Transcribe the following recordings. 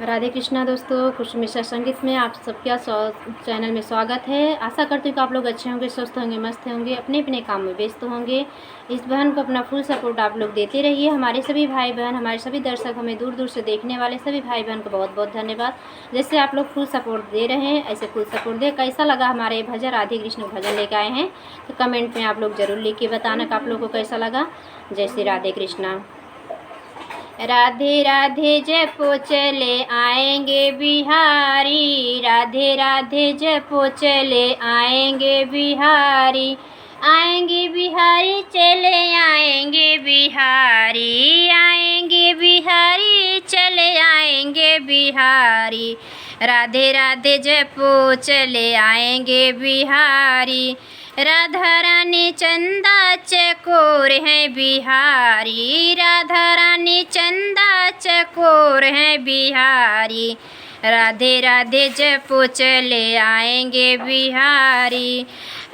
राधे कृष्णा दोस्तों, खुश मिश्रा संगीत में आप सबका चैनल में स्वागत है। आशा करती हूँ कि आप लोग अच्छे होंगे, स्वस्थ होंगे, मस्त होंगे, अपने अपने काम में व्यस्त होंगे। इस बहन को अपना फुल सपोर्ट आप लोग देते रहिए। हमारे सभी भाई बहन, हमारे सभी दर्शक, हमें दूर दूर से देखने वाले सभी भाई बहन को बहुत बहुत धन्यवाद। जैसे आप लोग फुल सपोर्ट दे रहे हैं ऐसे फुल सपोर्ट दे। कैसा लगा हमारे भजन, राधे कृष्ण भजन लेके आए हैं, तो कमेंट में आप लोग ज़रूर लिख के बताना कि आप लोग को कैसा लगा। जय श्री राधे कृष्णा। राधे राधे जपो चले आएंगे बिहारी, राधे राधे जपो चले आएंगे बिहारी, आएंगे बिहारी चले आएंगे बिहारी, आएंगे बिहारी चले आएंगे बिहारी, राधे राधे जपो चले आएंगे बिहारी। राधा रानी चंदा चकोर है बिहारी, राधा रानी चंदा चकोर है बिहारी, राधे राधे जपो चले आएंगे बिहारी।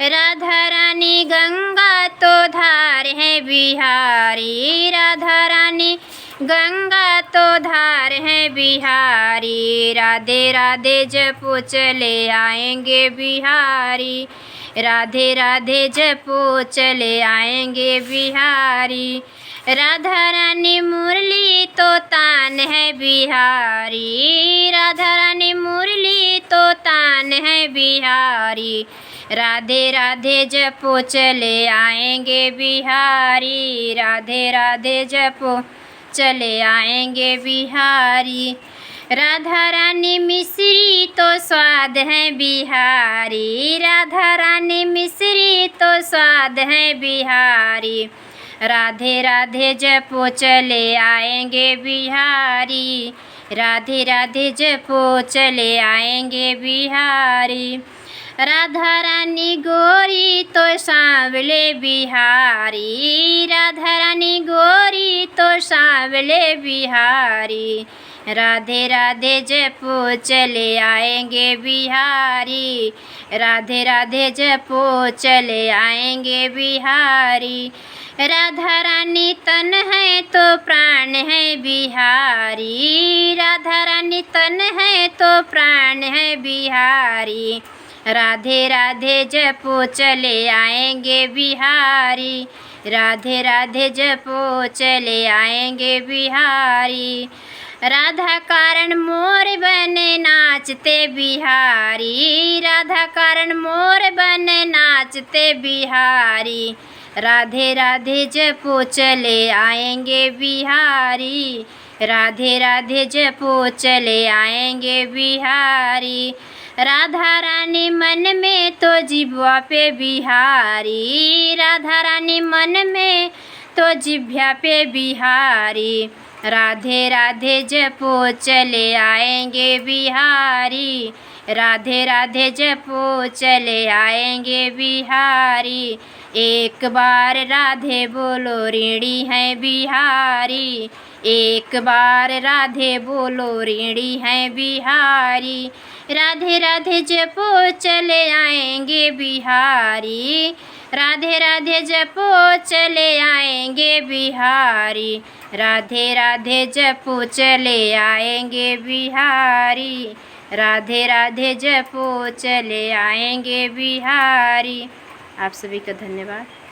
राधा रानी गंगा तो धार है बिहारी, राधा रानी गंगा तो धार है बिहारी, राधे राधे जपो चले आएंगे बिहारी, राधे राधे जपो चले आएंगे बिहारी। राधा रानी मुरली तो तान है बिहारी, राधा रानी मुरली तो तान है बिहारी, राधे राधे जपो चले आएंगे बिहारी, राधे राधे जपो चले आएंगे बिहारी। राधा रानी मिश्री तो स्वाद है बिहारी, राधा रानी मिश्री तो स्वाद है बिहारी, राधे राधे जपो चले आएंगे बिहारी, राधे राधे जपो चले आएंगे बिहारी। राधा रानी गोरी तो सांवले बिहारी, राधा रानी गोरी तो सांवले बिहारी, राधे राधे जपो चले आएंगे बिहारी, राधे राधे जपो चले आएंगे बिहारी। राधा रानी तन है तो प्राण है बिहारी, राधा रानी तन है तो प्राण है बिहारी, राधे राधे जपो चले आएंगे बिहारी, राधे राधे जपो चले आएंगे बिहारी। राधा कारण मोर बने नाचते बिहारी, राधा कारण मोर बने नाचते बिहारी, राधे राधे जपो चले आएंगे बिहारी, राधे राधे जपो चले आएंगे बिहारी। राधा रानी मन में तो जिह्वा पे बिहारी, राधा रानी मन में तो जिह्वा पे बिहारी, राधे राधे जपो चले आएंगे बिहारी, राधे राधे जपो चले आएंगे बिहारी। एक बार राधे बोलो ऋणी है बिहारी, एक बार राधे बोलो ऋणी है बिहारी, राधे राधे जपो चले आएंगे बिहारी, राधे राधे जपो चले आएंगे बिहारी, राधे राधे जपो चले आएंगे बिहारी, राधे राधे जपो चले आएंगे बिहारी। आप सभी का धन्यवाद।